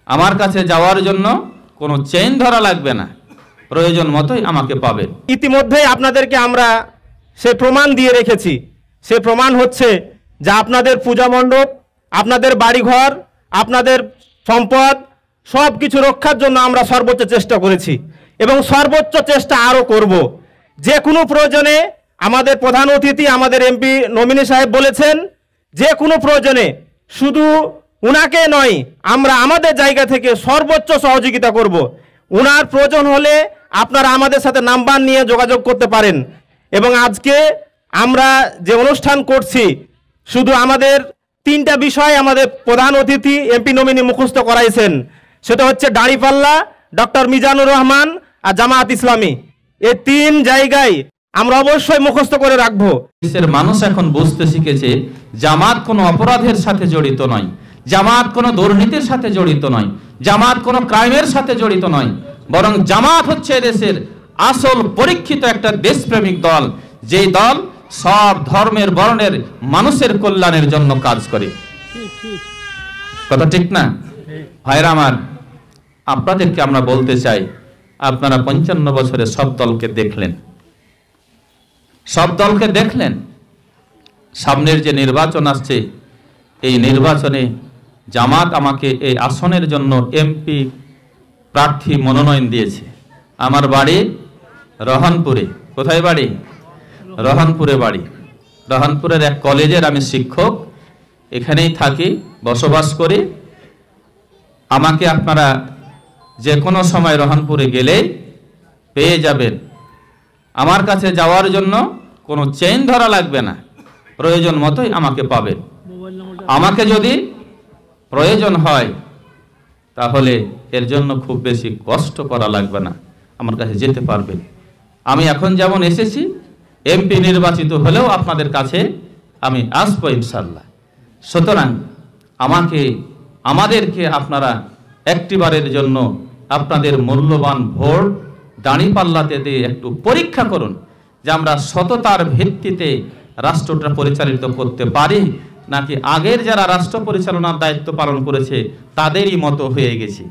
আমার কাছে যাওয়ার জন্য কোনো চেইন ধরা লাগবে না, প্রয়োজন মতোই আমাকে পাবেন। ইতিমধ্যেই আপনাদেরকে আমরা সে প্রমাণ দিয়ে রেখেছি। সে প্রমাণ হচ্ছে যে আপনাদের পূজা মণ্ডপ, আপনাদের বাড়িঘর, আপনাদের সম্পদ সব কিছু রক্ষার জন্য আমরা সর্বোচ্চ চেষ্টা করেছি এবং সর্বোচ্চ চেষ্টা আরও করব। যে কোনো প্রয়োজনে আমাদের প্রধান অতিথি আমাদের এমপি নমিনি সাহেব বলেছেন, যে কোনো প্রয়োজনে শুধু উনাকে নয়, আমরা আমাদের জায়গা থেকে সর্বোচ্চ সহযোগিতা করব। উনার প্রয়োজন হলে আপনারা আমাদের সাথে নাম্বার নিয়ে যোগাযোগ করতে পারেন। এবং আজকে আমরা যে অনুষ্ঠান করছি, শুধু আমাদের 3টা বিষয় আমাদের প্রধান অতিথি এমপি নমিনি মুখস্থ করাইছেন। সেটা হচ্ছে দাঁড়িপাল্লা, ডক্টর মিজানুর রহমান আর জামায়াত ইসলামী। এই 3 জায়গায় আমরা অবশ্যই মুখস্থ করে রাখবো। দেশের মানুষ এখন বুঝতে শিখেছে জামাত কোনো অপরাধের সাথে জড়িত নয়, জামাত কোনো দুর্নীতির সাথে জড়িত নয়, জামাত কোনো ক্রাইমের সাথে জড়িত নয়, বরং জামাত হচ্ছে দেশের আসল পরীক্ষিত একটা দেশপ্রেমিক দল, যেই দল সব ধর্মের বর্ণের মানুষের কল্যাণের জন্য কাজ করে। কথা ঠিক না ভাইরা আমার? আপনাদেরকে আমরা বলতে চাই, আপনারা 55 বছরে সব দলকে দেখলেন, সব দলকে দেখলেন। সামনের যে নির্বাচন আসছে, এই নির্বাচনে জামাত আমাকে এই আসনের জন্য এমপি প্রার্থী মনোনয়ন দিয়েছে। আমার বাড়ি রহনপুরে। কোথায় বাড়ি? রহনপুরে বাড়ি। রহনপুরের এক কলেজের আমি শিক্ষক, এখানেই থাকি, বসবাস করি। আমাকে আপনারা যে কোনো সময় রহনপুরে গেলেই পেয়ে যাবেন। আমার কাছে যাওয়ার জন্য কোনো চেইন ধরা লাগবে না, প্রয়োজন মতোই আমাকে পাবেন। আমাকে যদি প্রয়োজন হয় তাহলে এর জন্য খুব বেশি কষ্ট করা লাগবে না, আমার কাছে যেতে পারবেন। আমি এখন যেমন এসেছি, এমপি নির্বাচিত হলেও আপনাদের কাছে আমি আসবো ইনশাল্লাহ। সুতরাং আমাদেরকে আপনারা একটিবারের জন্য আপনাদের মূল্যবান ভোট দাঁড়িপাল্লাতে দিয়ে একটু পরীক্ষা করুন যে আমরা সততার ভিত্তিতে রাষ্ট্রটা পরিচালিত করতে পারি, নাকি আগের যারা রাষ্ট্র পরিচালনার দায়িত্ব পালন করেছে তাদেরই মতো হয়ে গেছি।